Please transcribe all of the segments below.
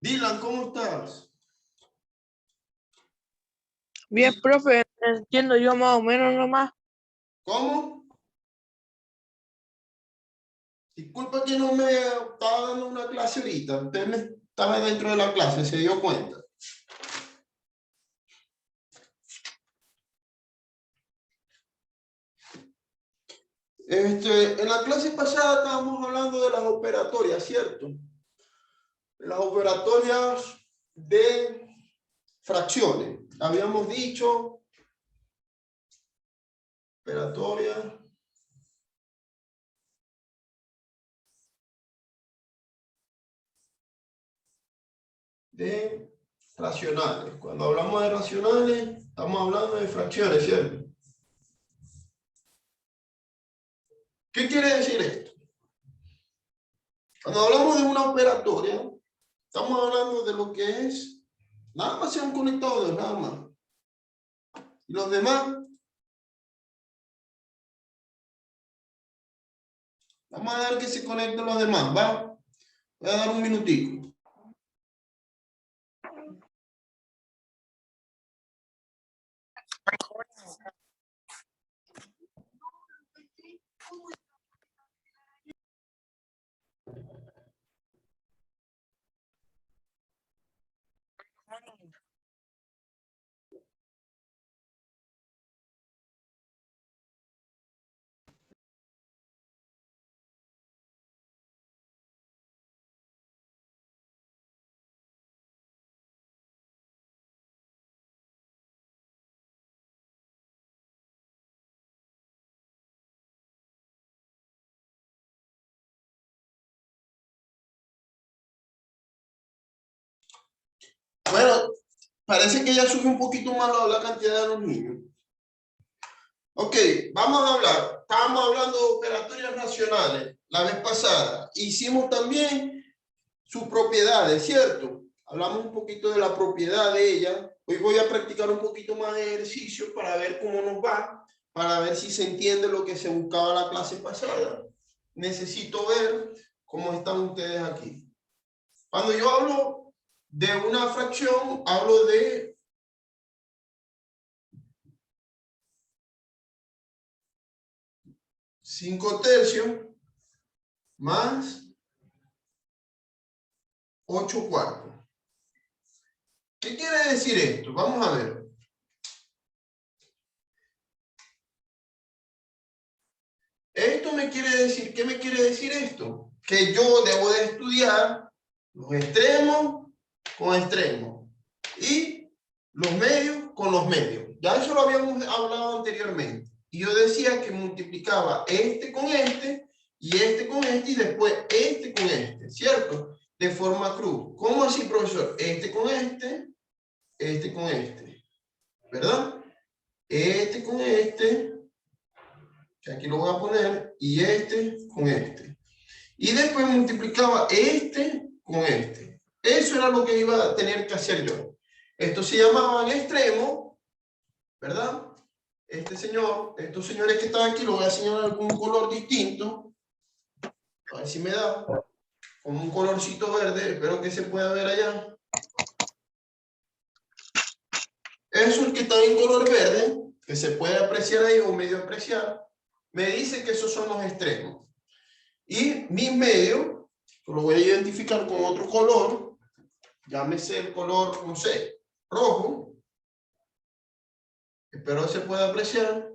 Dylan, ¿cómo estás? Bien, profe, entiendo yo más o menos nomás. ¿Cómo? Disculpa que no me estaba dando una clase ahorita. Usted me estaba dentro de la clase, se dio cuenta. En la clase pasada estábamos hablando de las operatorias, ¿cierto? Las operatorias de fracciones. Habíamos dicho operatorias de racionales. Cuando hablamos de racionales, estamos hablando de fracciones, ¿cierto? ¿Qué quiere decir esto? Cuando hablamos de una operatoria, estamos hablando de lo que es, nada más sean conectores, nada más. Y los demás, vamos a dar que se conecten los demás, ¿va? Voy a dar un minutico. Bueno, parece que ya subió un poquito más la cantidad de los niños. Ok, vamos a hablar. Estábamos hablando de operatorias racionales la vez pasada. Hicimos también sus propiedades, ¿cierto? Hablamos un poquito de la propiedad de ella. Hoy voy a practicar un poquito más de ejercicio para ver cómo nos va, para ver si se entiende lo que se buscaba la clase pasada. Necesito ver cómo están ustedes aquí. Cuando yo hablo de una fracción, hablo de cinco tercios más 8 cuartos. ¿Qué quiere decir esto? Vamos a ver. Esto me quiere decir, ¿qué me quiere decir esto? Que yo debo de estudiar los extremos con extremos y los medios con los medios. Ya eso lo habíamos hablado anteriormente. Y yo decía que multiplicaba este con este y este con este y después este con este, ¿cierto? De forma cruz. ¿Cómo así, profesor? Este con este con este, ¿verdad? Este con este, que aquí lo voy a poner, y este con este. Y después multiplicaba este con este. Eso era lo que iba a tener que hacer yo. Estos se llamaban extremos, ¿verdad? Estos señores que están aquí, lo voy a señalar con un color distinto. A ver si me da. Con un colorcito verde, espero que se pueda ver allá. Esos que están en color verde, que se puede apreciar ahí o medio apreciar, me dice que esos son los extremos. Y mis medios, lo voy a identificar con otro color, llámese el color, no sé, rojo, espero que se pueda apreciar,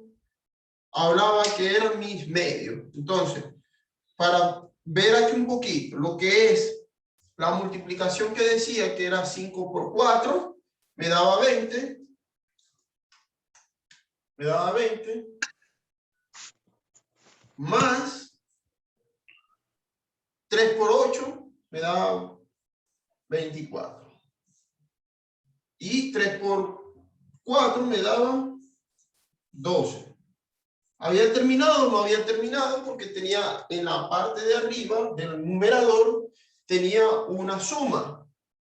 hablaba que eran mis medios. Entonces, para ver aquí un poquito lo que es la multiplicación que decía que era 5 por 4, me daba 20, más 3 por 8, me daba 24. Y 3 por 4 me daba 12. ¿Había terminado o no había terminado? Porque tenía en la parte de arriba del numerador, tenía una suma,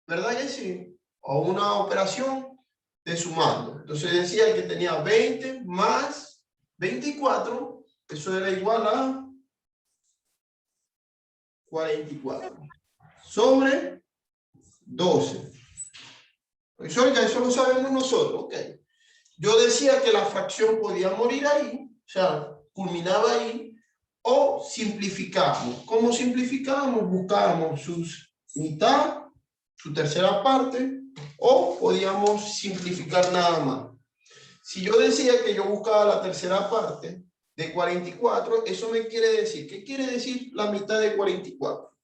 ¿verdad que sí? O una operación de sumando. Entonces decía que tenía 20 más 24, eso era igual a 44. Sobre 12. Profesor, ya eso lo sabemos nosotros, ok. Yo decía que la fracción podía morir ahí, o sea, culminaba ahí, o simplificamos. ¿Cómo simplificamos? Buscábamos su mitad, su tercera parte, o podíamos simplificar nada más. Si yo decía que yo buscaba la tercera parte de 44, eso me quiere decir, ¿qué quiere decir la mitad de 44?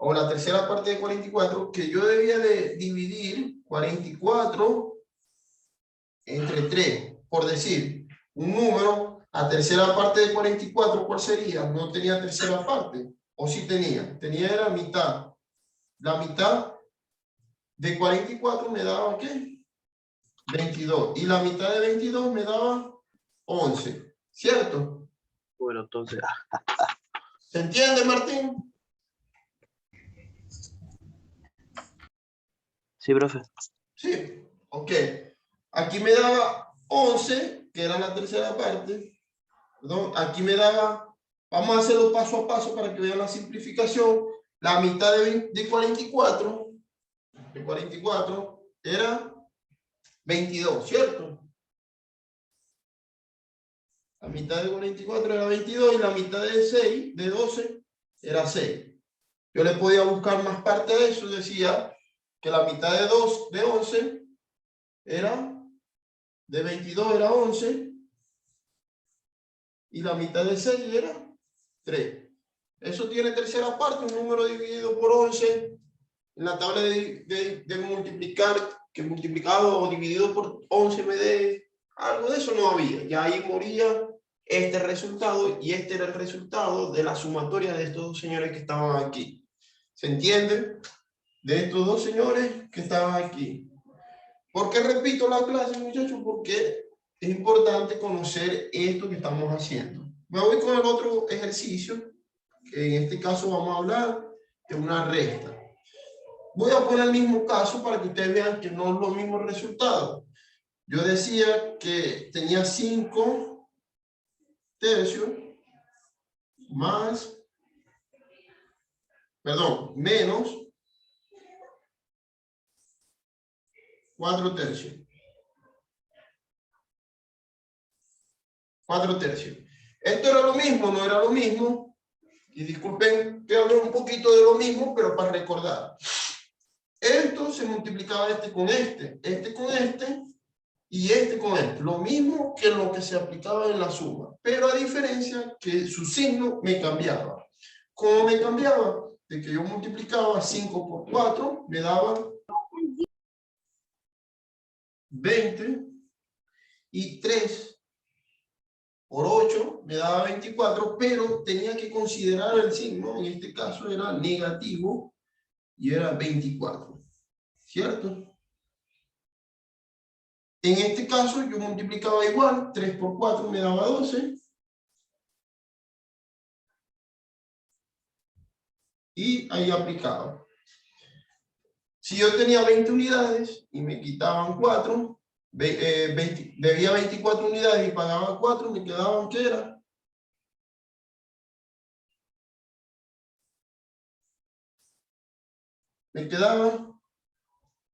O la tercera parte de 44, que yo debía de dividir 44 entre 3, por decir, un número, la tercera parte de 44, ¿cuál sería? No tenía tercera parte, o sí tenía, era mitad. La mitad de 44 me daba, ¿qué? 22, y la mitad de 22 me daba 11, ¿cierto? Bueno, entonces, ¿Se entiende, Martín? sí, profe. Sí, ok. Aquí me daba 11, que era la tercera parte. Perdón, aquí me daba, vamos a hacerlo paso a paso para que vean la simplificación. La mitad de 44 era 22, ¿cierto? La mitad de 44 era 22 y la mitad de 6, de 12, era 6. Yo le podía buscar más parte de eso, decía que la mitad de 11 era, de 22 era 11, y la mitad de 6 era 3. Eso tiene tercera parte, un número dividido por 11, en la tabla de multiplicar, que multiplicado o dividido por 11 me dé algo de eso, no había. Ya ahí moría este resultado, y este era el resultado de la sumatoria de estos dos señores que estaban aquí. ¿Se entiende? De estos dos señores que estaban aquí. ¿Por qué repito la clase, muchachos? Porque es importante conocer esto que estamos haciendo. Me voy con el otro ejercicio, que en este caso vamos a hablar de una resta. Voy a poner el mismo caso para que ustedes vean que no es lo mismo resultado. Yo decía que tenía 5 tercios más, perdón, menos 4 tercios. 4 tercios. Esto era lo mismo, no era lo mismo. Y disculpen que hable un poquito de lo mismo, pero para recordar. Esto se multiplicaba este con este y este con este. Lo mismo que lo que se aplicaba en la suma. Pero a diferencia que su signo me cambiaba. ¿Cómo me cambiaba? De que yo multiplicaba 5 por 4, me daba 20, y 3 por 8 me daba 24, pero tenía que considerar el signo, en este caso era negativo, y era 24, ¿cierto? En este caso yo multiplicaba igual, 3 por 4 me daba 12, y ahí aplicaba. Si yo tenía 20 unidades y me quitaban 4, debía 24 unidades y pagaba 4, me quedaban, ¿qué era? Me quedaban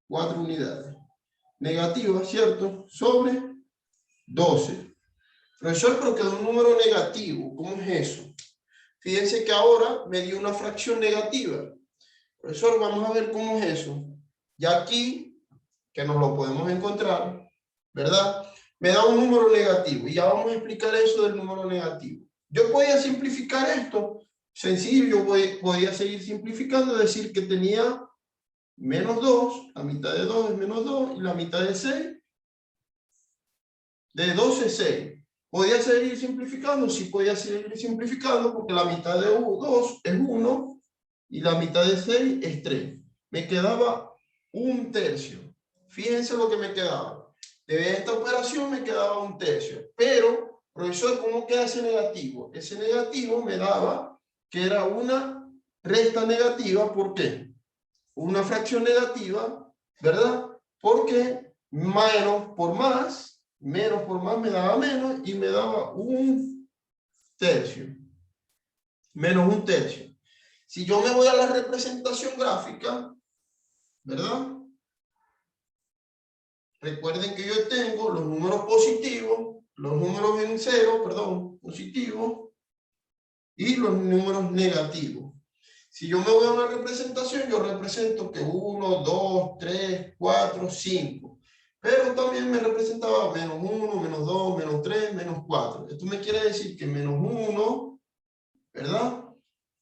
4 unidades. Negativa, ¿cierto? Sobre 12. Profesor, pero quedó un número negativo. ¿Cómo es eso? Fíjense que ahora me dio una fracción negativa. Profesor, vamos a ver cómo es eso. Ya aquí, que nos lo podemos encontrar, ¿verdad? Me da un número negativo. Y ya vamos a explicar eso del número negativo. Yo podía simplificar esto. Sencillo, yo podía seguir simplificando, decir que tenía menos 2, la mitad de 2 es menos 2, y la mitad de 6, de 12 es 6. ¿Podía seguir simplificando? Sí, podía seguir simplificando, porque la mitad de 2 es 1, y la mitad de 6 es 3. Me quedaba 1 tercio. Fíjense lo que me quedaba. De esta operación me quedaba 1 tercio. Pero, profesor, ¿cómo queda ese negativo? Ese negativo me daba que era una resta negativa. ¿Por qué? Una fracción negativa, ¿verdad? Porque menos por más me daba menos, y me daba 1 tercio. Menos 1 tercio. Si yo me voy a la representación gráfica, ¿verdad? Recuerden que yo tengo los números positivos, los números en cero, perdón, positivos, y los números negativos. Si yo me voy a una representación, yo represento que 1, 2, 3, 4, 5. Pero también me representaba menos 1, menos 2, menos 3, menos 4. Esto me quiere decir que menos 1, ¿verdad?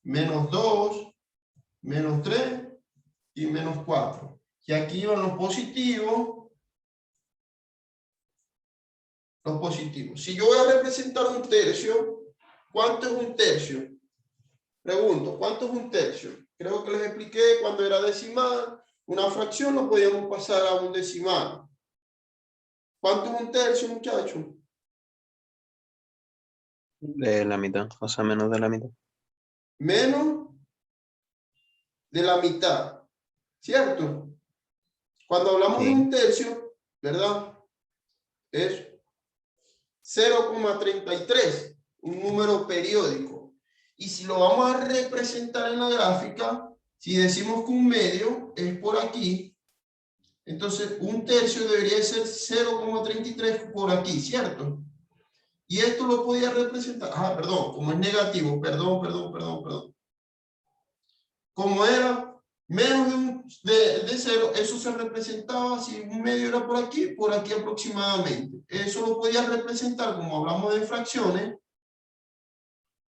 Menos 2, menos 3 y menos 4. Y aquí van los positivos. Los positivos. Si yo voy a representar un tercio, ¿cuánto es un tercio? Pregunto, ¿cuánto es un tercio? Creo que les expliqué cuando era decimal, una fracción lo podíamos pasar a un decimal. ¿Cuánto es un tercio, muchachos? De la mitad, o sea, menos de la mitad. Menos de la mitad, ¿cierto? Cuando hablamos de un tercio, ¿verdad? Es 0,33, un número periódico. Y si lo vamos a representar en la gráfica, si decimos que un medio es por aquí, entonces un tercio debería ser 0,33 por aquí, ¿cierto? Y esto lo podía representar, perdón, como es negativo, perdón. Como era menos de 0, eso se representaba, si un medio era por aquí aproximadamente. Eso lo podía representar, como hablamos de fracciones,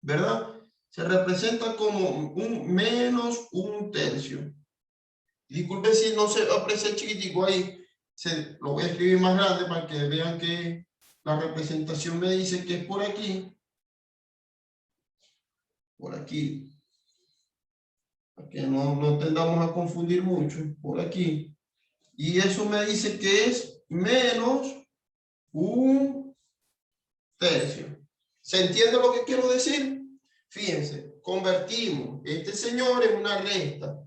¿verdad? Se representa como un menos un tercio. Disculpen si no se aprecia chiquitico ahí, lo voy a escribir más grande para que vean que la representación me dice que es por aquí, para que no tendamos a confundir mucho, por aquí. Y eso me dice que es menos un tercio. ¿Se entiende lo que quiero decir? Fíjense, convertimos este señor en una recta.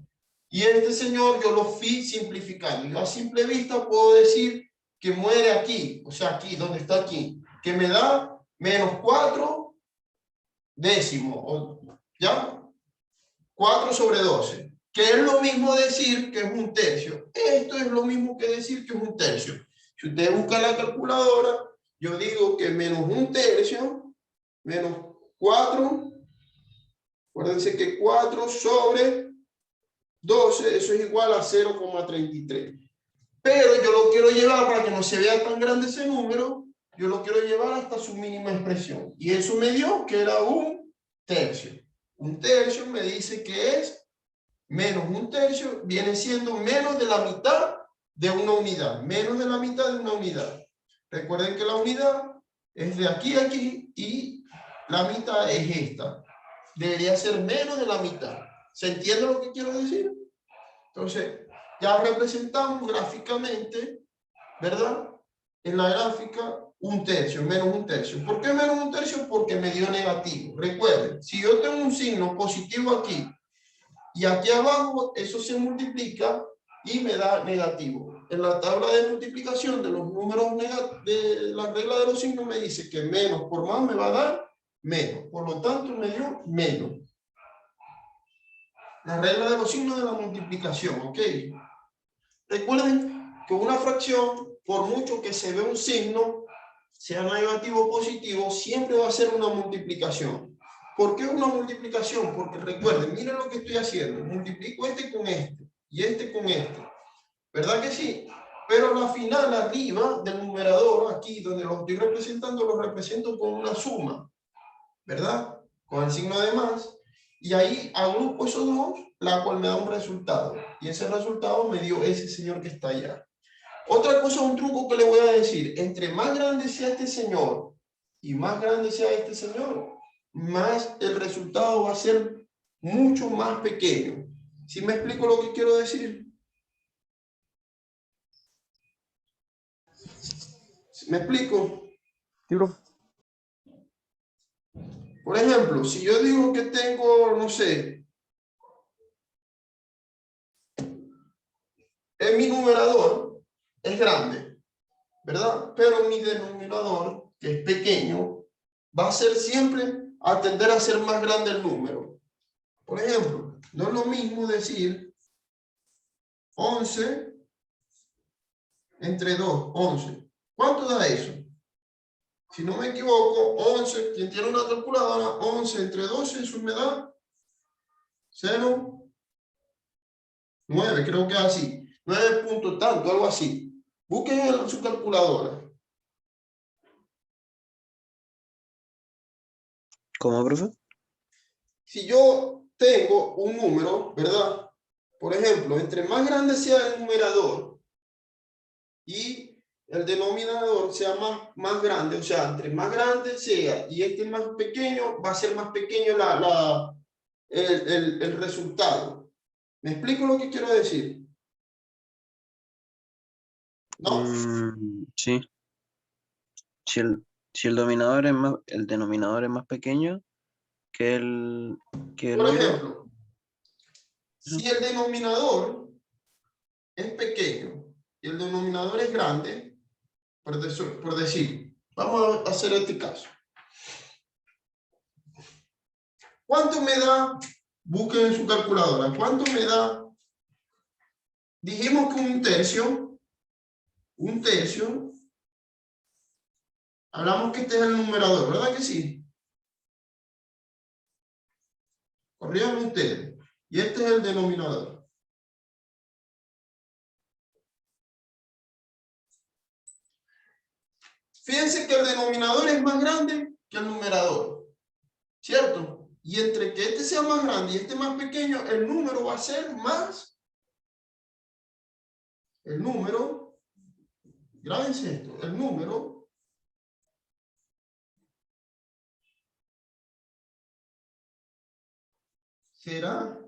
Y este señor yo lo fui simplificando. Yo a simple vista puedo decir que muere aquí, o sea, aquí, donde está aquí, que me da menos 4 décimos, ¿ya? 4 sobre 12, que es lo mismo decir que es un tercio. Esto es lo mismo que decir que es un tercio. Si ustedes buscan la calculadora, yo digo que menos un tercio, menos 4, acuérdense que 4 sobre 12, eso es igual a 0,33. Pero yo lo quiero llevar, para que no se vea tan grande ese número, yo lo quiero llevar hasta su mínima expresión. Y eso me dio que era un tercio. Un tercio me dice que es menos un tercio, viene siendo menos de la mitad de una unidad. Menos de la mitad de una unidad. Recuerden que la unidad es de aquí a aquí y la mitad es esta. Debería ser menos de la mitad. ¿Se entiende lo que quiero decir? Entonces, ya representamos gráficamente, ¿verdad? En la gráfica, un tercio, menos un tercio. ¿Por qué menos un tercio? Porque me dio negativo. Recuerden, si yo tengo un signo positivo aquí y aquí abajo, eso se multiplica y me da negativo. En la tabla de multiplicación de los números de la regla de los signos me dice que menos por más me va a dar menos. Por lo tanto, me dio menos. La regla de los signos de la multiplicación, ¿ok? Recuerden que una fracción, por mucho que se vea un signo, sea negativo o positivo, siempre va a ser una multiplicación. ¿Por qué una multiplicación? Porque recuerden, miren lo que estoy haciendo. Multiplico este con este y este con este. ¿Verdad que sí? Pero la final arriba del numerador, aquí donde lo estoy representando, lo represento con una suma. ¿Verdad? Con el signo de más. Y ahí agrupo esos dos, la cual me da un resultado. Y ese resultado me dio ese señor que está allá. Otra cosa, un truco que le voy a decir. Entre más grande sea este señor y más grande sea este señor, más el resultado va a ser mucho más pequeño. ¿Sí me explico lo que quiero decir? ¿Me explico? Sí, bro. Por ejemplo, si yo digo que tengo, no sé, en mi numerador es grande, ¿verdad? Pero mi denominador, que es pequeño, va a ser siempre a tender a ser más grande el número. Por ejemplo, no es lo mismo decir 11 entre 2, 11. ¿Cuánto da eso? Si no me equivoco, 11, quien tiene una calculadora, 11 entre 12, eso me da 0,9, creo que es así. 9 punto tanto, algo así. Busquen en su calculadora. ¿Cómo, profe? Si yo tengo un número, ¿verdad? Por ejemplo, entre más grande sea el numerador y el denominador sea más grande, o sea, entre más grande sea y este más pequeño, va a ser más pequeño el resultado. ¿Me explico lo que quiero decir? ¿No? Sí. Si el dominador es más, el denominador es más pequeño que el Por otro. ejemplo, si el denominador es pequeño y el denominador es grande, por decir, vamos a hacer este caso. ¿Cuánto me da? Busquen en su calculadora. ¿Cuánto me da? Dijimos que un tercio, hablamos que este es el numerador, ¿verdad que sí? Corrían ustedes. Y este es el denominador. Fíjense que el denominador es más grande que el numerador, ¿cierto? Y entre que este sea más grande y este más pequeño, el número va a ser más. El número, grábense esto, el número será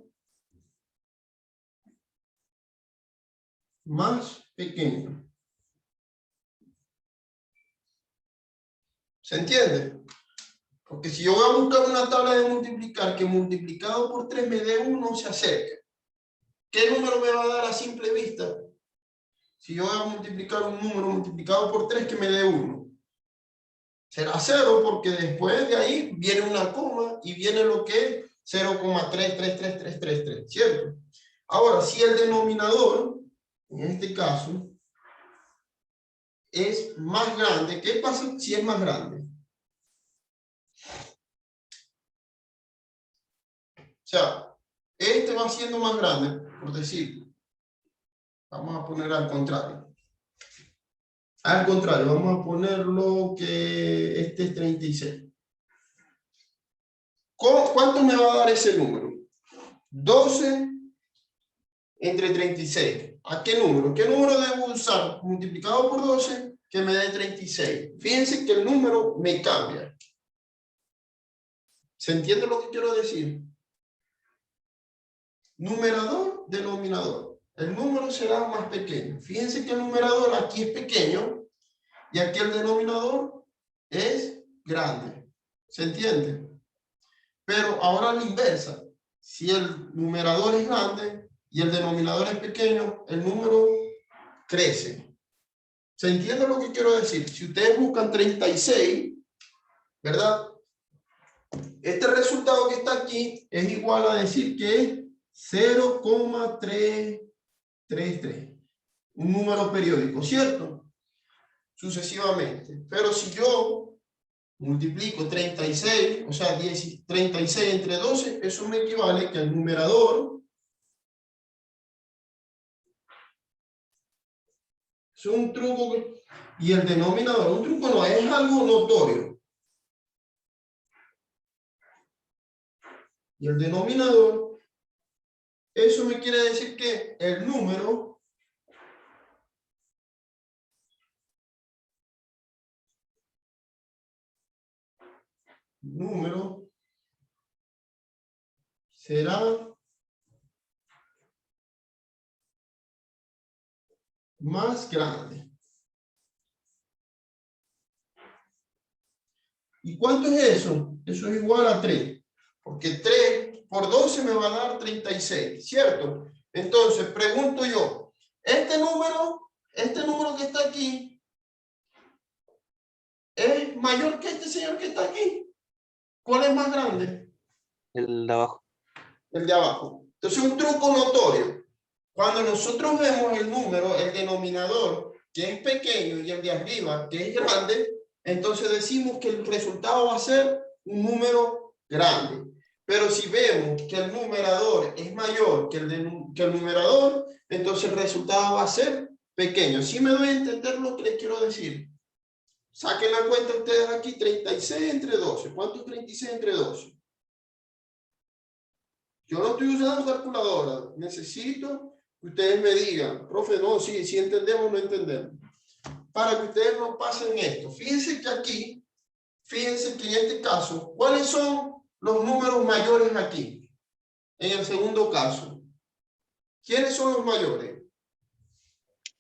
más pequeño. ¿Se entiende? Porque si yo voy a buscar una tabla de multiplicar que multiplicado por 3 me dé 1, se acerca. ¿Qué número me va a dar a simple vista? Si yo voy a multiplicar un número multiplicado por 3 que me dé 1. Será 0 porque después de ahí viene una coma y viene lo que es 0,333333, ¿cierto? Ahora, si el denominador, en este caso, es más grande, ¿qué pasa si es más grande? O sea, este va siendo más grande, por decir. Vamos a poner al contrario. Al contrario, vamos a ponerlo que este es 36. ¿Cuánto me va a dar ese número? 12 entre 36. ¿A qué número? ¿Qué número debo usar multiplicado por 12 que me dé 36? Fíjense que el número me cambia. ¿Se entiende lo que quiero decir? Numerador, denominador. El número será más pequeño. Fíjense que el numerador aquí es pequeño y aquí el denominador es grande. ¿Se entiende? Pero ahora a la inversa. Si el numerador es grande y el denominador es pequeño, el número crece. ¿Se entiende lo que quiero decir? Si ustedes buscan 36, ¿verdad? Este resultado que está aquí es igual a decir que es 0,333. Un número periódico, ¿cierto? Sucesivamente. Pero si yo multiplico 36, o sea, 36 entre 12, eso me equivale que el numerador es un truco y el denominador, un truco no, es algo notorio. Y el denominador, eso me quiere decir que el número será más grande. ¿Y cuánto es eso? Eso es igual a 3. Porque 3 por 12 me va a dar 36, ¿cierto? Entonces, pregunto yo, este número que está aquí, ¿es mayor que este señor que está aquí? ¿Cuál es más grande? El de abajo. El de abajo. Entonces, un truco notorio. Cuando nosotros vemos el número, el denominador, que es pequeño, y el de arriba, que es grande, entonces decimos que el resultado va a ser un número grande. Pero si vemos que el numerador es mayor que el numerador, entonces el resultado va a ser pequeño. ¿Sí me doy a entender lo que les quiero decir? Saquen la cuenta ustedes aquí, 36 entre 12. ¿Cuánto es 36 entre 12? Yo no estoy usando calculadora. Necesito que ustedes me digan, profe, no, sí entendemos o no entendemos. Para que ustedes no pasen esto. Fíjense que aquí, fíjense que en este caso, ¿cuáles son los números mayores aquí? En el segundo caso. ¿Quiénes son los mayores?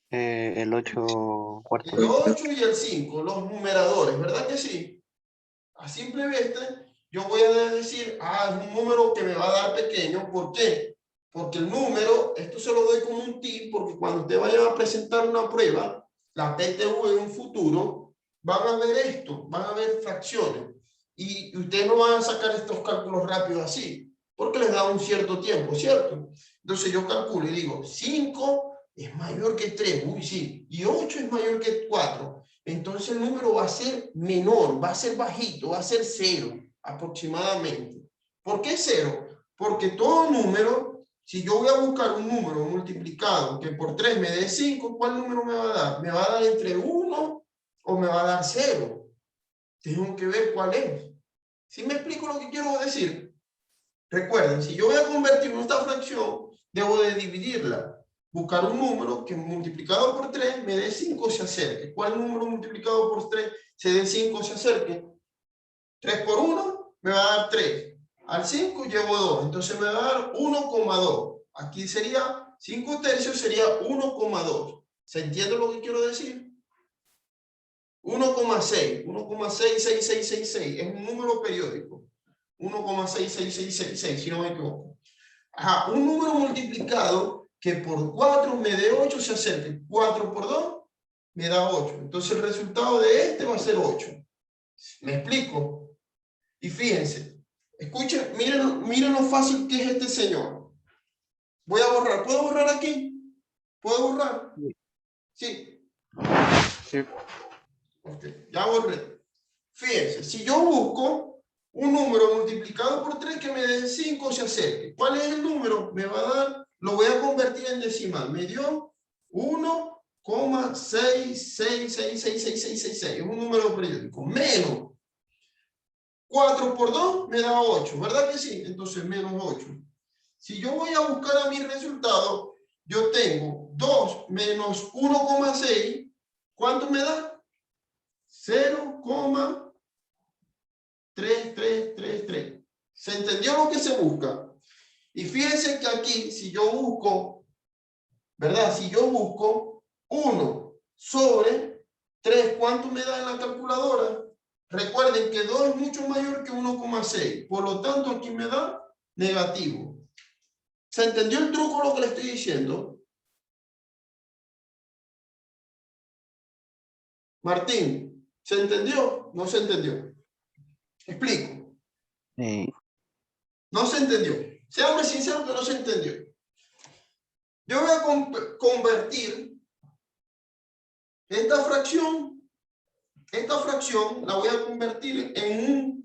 El 8 cuarto. El 8 y el 5, los numeradores, ¿verdad que sí? A simple vista, yo voy a decir, es un número que me va a dar pequeño. ¿Por qué? Porque el número, esto se lo doy como un tip, porque cuando usted vaya a presentar una prueba, la PTU en un futuro, van a ver esto, van a ver fracciones. Y ustedes no van a sacar estos cálculos rápidos así, porque les da un cierto tiempo, ¿cierto? Entonces yo calculo y digo, 5 es mayor que 3, uy, sí, y 8 es mayor que 4. Entonces el número va a ser menor, va a ser bajito, va a ser 0 aproximadamente. ¿Por qué 0? Porque todo número, si yo voy a buscar un número multiplicado que por 3 me dé 5, ¿cuál número me va a dar? ¿Me va a dar entre 1 o me va a dar 0? Tengo que ver cuál es. ¿Sí me explico lo que quiero decir? Recuerden, si yo voy a convertir esta fracción, debo de dividirla. Buscar un número que multiplicado por 3 me dé 5 se acerque. ¿Cuál número multiplicado por 3 se dé 5 se acerque? 3 por 1 me va a dar 3. Al 5 llevo 2. Entonces me va a dar 1,2. Aquí sería 5 tercios, sería 1,2. ¿Se entiende lo que quiero decir? 1,6. 1,66666. Es un número periódico. 1,66666, si no me equivoco. Un número multiplicado que por 4 me dé 8 se acerque. 4 por 2 me da 8. Entonces el resultado de este va a ser 8. ¿Me explico? Y fíjense, escuchen, miren lo fácil que es este señor. Voy a borrar. ¿Puedo borrar aquí? ¿Puedo borrar? Sí. Sí. Okay, ya borré. Fíjense, si yo busco un número multiplicado por 3 que me dé 5 se acerque. ¿Cuál es el número? Me va a dar, lo voy a convertir en decimal. Me dio 1,6666666. Es un número periódico. Menos 4 por 2 me da 8. ¿Verdad que sí? Entonces menos 8. Si yo voy a buscar a mi resultado, yo tengo 2 menos 1,6. ¿Cuánto me da? 0,3333. ¿Se entendió lo que se busca? Y fíjense que aquí, si yo busco, ¿verdad? Si yo busco 1 sobre 3, ¿cuánto me da en la calculadora? Recuerden que 2 es mucho mayor que 1,6. Por lo tanto, aquí me da negativo. ¿Se entendió el truco lo que le estoy diciendo? Martín, ¿se entendió? ¿No se entendió? Explico. No se entendió. Seamos sinceros que no se entendió. Yo voy a convertir esta fracción la voy a convertir en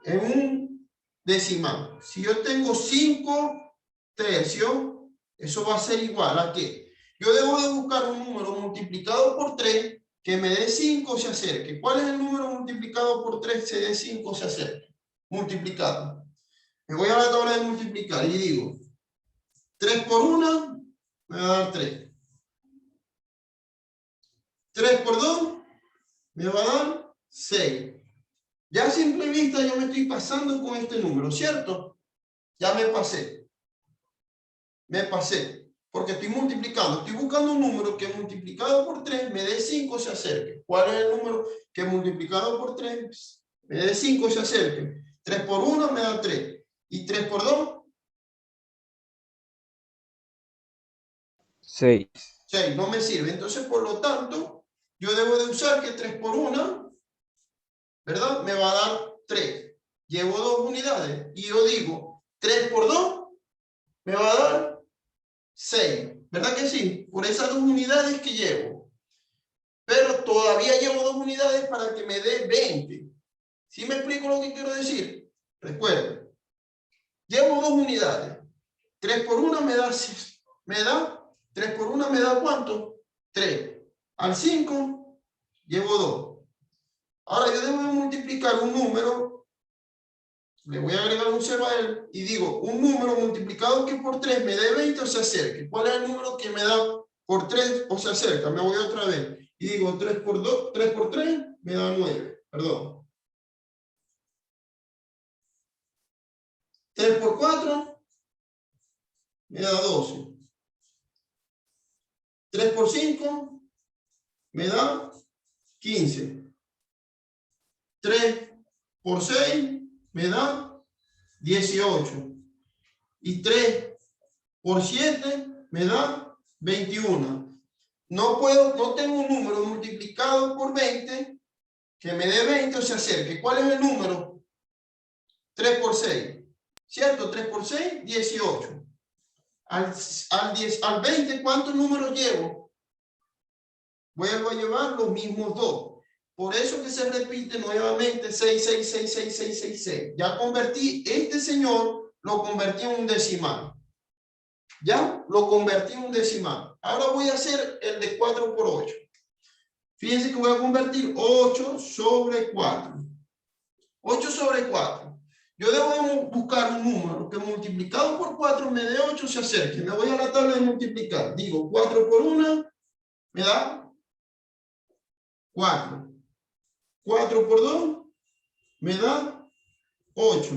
un decimal. Si yo tengo 5 tercios, eso va a ser igual a que yo debo de buscar un número multiplicado por 3 que me dé 5 se acerque. ¿Cuál es el número multiplicado por 3 se dé 5 se acerque? Multiplicado. Me voy a la tabla de multiplicar y digo 3 por 1 me va a dar 3. 3 por 2 me va a dar 6. Ya a simple vista yo me estoy pasando con este número, ¿cierto? Ya me pasé. Me pasé. Porque estoy multiplicando. Estoy buscando un número que multiplicado por 3 me dé 5 se acerque. ¿Cuál es el número que multiplicado por 3 me dé 5 se acerque? 3 por 1 me da 3. ¿Y 3 por 2? 6. 6. No me sirve. Entonces, por lo tanto, yo debo de usar que 3 por 1, ¿verdad? Me va a dar 3. Llevo 2 unidades. Y yo digo, 3 por 2 me va a dar 6. ¿Verdad que sí? Por esas 2 unidades que llevo. Pero todavía llevo 2 unidades para que me dé 20. ¿Sí me explico lo que quiero decir? Recuerden. Llevo 2 unidades. 3 por 1 me da 6. 3 por 1 me da ¿cuánto? 3. Al 5 llevo 2. Ahora yo debo multiplicar un número. Le voy a agregar un 0 a él y digo, un número multiplicado que por 3 me dé 20 o se acerque. ¿Cuál es el número que me da por 3 o se acerca? Me voy otra vez. Y digo, 3 por 2, 3 por 3 me da 9. Perdón. 3 por 4 me da 12. 3 por 5 me da 15. 3 por 6 me da 18. Y 3 por 7 me da 21. No tengo un número multiplicado por 20 que me dé 20 o se acerque. ¿Cuál es el número? 3 por 6. ¿Cierto? 3 por 6, 18. Al 20, ¿cuántos números llevo? Vuelvo a llevar los mismos 2. Por eso que se repite nuevamente 6, 6, 6, 6, 6, 6, 6. Ya convertí, este señor lo convertí en un decimal. Ya lo convertí en un decimal. Ahora voy a hacer el de 4 por 8. Fíjense que voy a convertir 8 sobre 4. 8 sobre 4. Yo debo buscar un número que multiplicado por 4 me dé 8 se acerque. Me voy a la tabla de multiplicar. Digo 4 por 1 me da 4. 4 por 2 me da 8.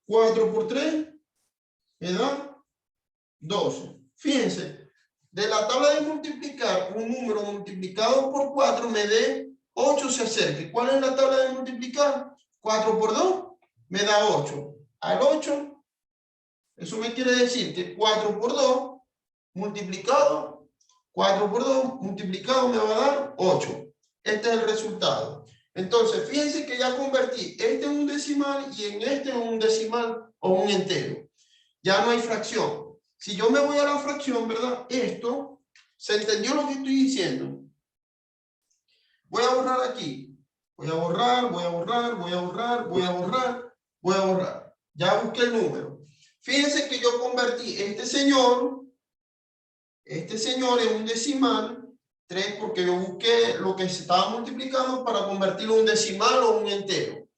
4 por 3 me da 12. Fíjense, de la tabla de multiplicar, un número multiplicado por 4 me dé 8 se acerque. ¿Cuál es la tabla de multiplicar? 4 por 2 me da 8. Al 8, eso me quiere decir que 4 por 2 multiplicado, 4 por 2 multiplicado me va a dar 8. Este es el resultado. Entonces, fíjense que ya convertí este en un decimal y en este en un decimal o un entero. Ya no hay fracción. Si yo me voy a la fracción, ¿verdad? Esto, ¿se entendió lo que estoy diciendo? Voy a borrar aquí. Voy a borrar, voy a borrar, voy a borrar, voy a borrar, voy a borrar. Ya busqué el número. Fíjense que yo convertí este señor en un decimal, 3, porque yo busqué lo que se estaba multiplicando para convertirlo en un decimal o un entero.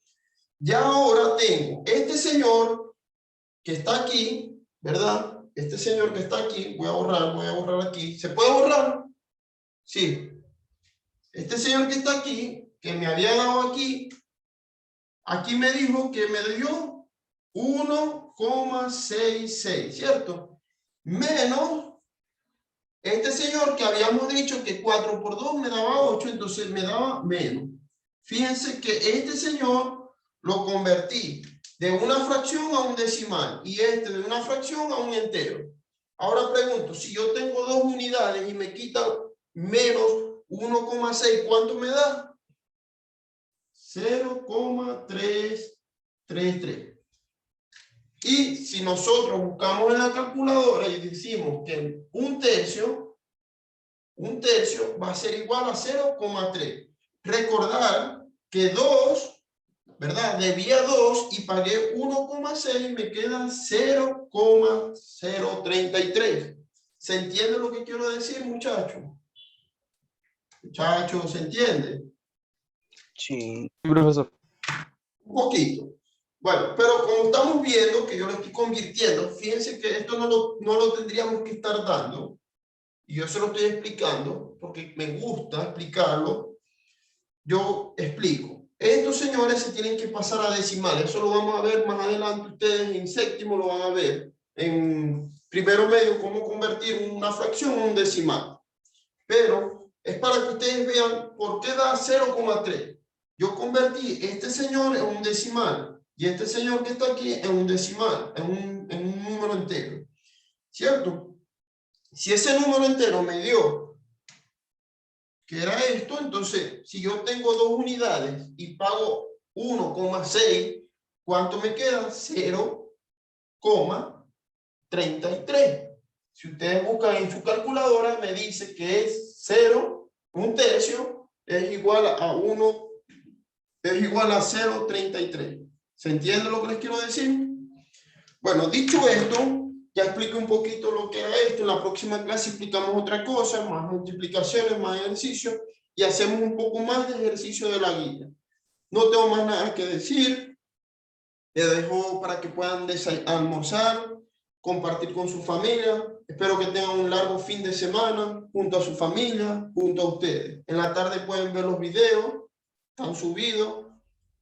Ya ahora tengo este señor que está aquí, ¿verdad? Este señor que está aquí, voy a borrar aquí. ¿Se puede borrar? Sí. Este señor que está aquí, que me había dado aquí me dijo que me dio 1,66, ¿cierto? Menos este señor que habíamos dicho que 4 por 2 me daba 8, entonces me daba menos. Fíjense que este señor lo convertí de una fracción a un decimal y este de una fracción a un entero. Ahora pregunto, si yo tengo 2 unidades y me quita menos 1,6, ¿cuánto me da? 0,333. Y si nosotros buscamos en la calculadora y decimos que un tercio va a ser igual a 0,3. Recordar que 2, ¿verdad? Debía 2 y pagué 1,6, me queda 0,033. ¿Se entiende lo que quiero decir, muchachos? Muchachos, ¿se entiende? Sí. Profesor. Un poquito. Bueno, pero como estamos viendo que yo lo estoy convirtiendo, fíjense que esto no lo tendríamos que estar dando. Y yo se lo estoy explicando porque me gusta explicarlo. Yo explico. Estos señores se tienen que pasar a decimales. Eso lo vamos a ver más adelante. Ustedes en séptimo lo van a ver. En primero medio, cómo convertir una fracción en un decimal. Pero es para que ustedes vean por qué da 0,3. Yo convertí este señor en un decimal y este señor que está aquí en un decimal, en un número entero. ¿Cierto? Si ese número entero me dio que era esto, entonces si yo tengo 2 unidades y pago 1,6, ¿cuánto me queda? 0,33. Si ustedes buscan en su calculadora, me dice que es 0, un tercio, es igual a 1, es igual a 0,33. ¿Se entiende lo que les quiero decir? Bueno, dicho esto, ya expliqué un poquito lo que era esto. En la próxima clase explicamos otra cosa, más multiplicaciones, más ejercicios, y hacemos un poco más de ejercicio de la guía. No tengo más nada que decir. Les dejo para que puedan almorzar, compartir con su familia. Espero que tengan un largo fin de semana junto a su familia, junto a ustedes. En la tarde pueden ver los videos, están subidos.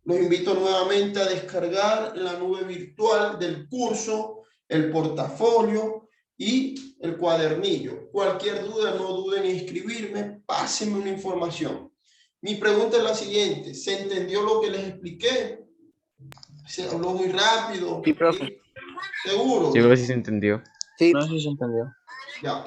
Los invito nuevamente a descargar en la nube virtual del curso el portafolio y el cuadernillo. Cualquier duda, no duden en escribirme, pásenme una información. Mi pregunta es la siguiente: ¿se entendió lo que les expliqué? ¿Se habló muy rápido? Sí, profe. ¿Seguro? Sí, profe, sí se entendió. Sí. No sé si se entendió. Ya.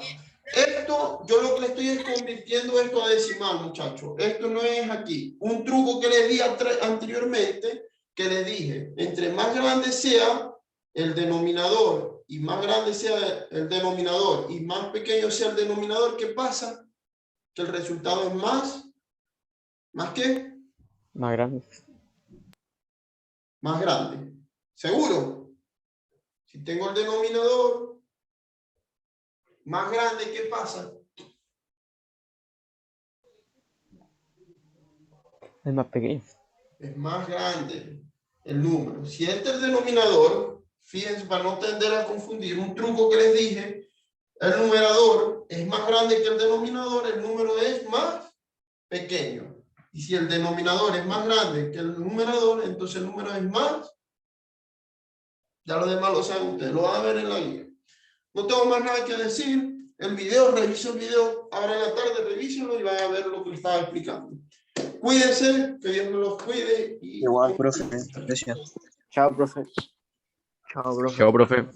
Esto, yo lo que le estoy es convirtiendo esto a decimal, muchachos. Esto no es aquí. Un truco que les di anteriormente, que les dije, entre más grande sea el denominador y más grande sea el denominador y más pequeño sea el denominador, ¿qué pasa? Que el resultado es ¿más qué? Más grande. Más grande. ¿Seguro? Si tengo el denominador más grande, ¿qué pasa? Es más pequeño. Es más grande el número. Si este es el denominador, fíjense, para no tender a confundir, un truco que les dije, el numerador es más grande que el denominador, el número es más pequeño. Y si el denominador es más grande que el numerador, entonces el número es más. Ya lo demás lo saben ustedes, lo van a ver en la guía. No tengo más nada que decir. El video, revisen el video ahora en la tarde, revísenlo y van a ver lo que les estaba explicando. Cuídense, que Dios me los cuide. Y Igual, profe. Gracias. Chao, profe. Chao, profe. Chao, profe.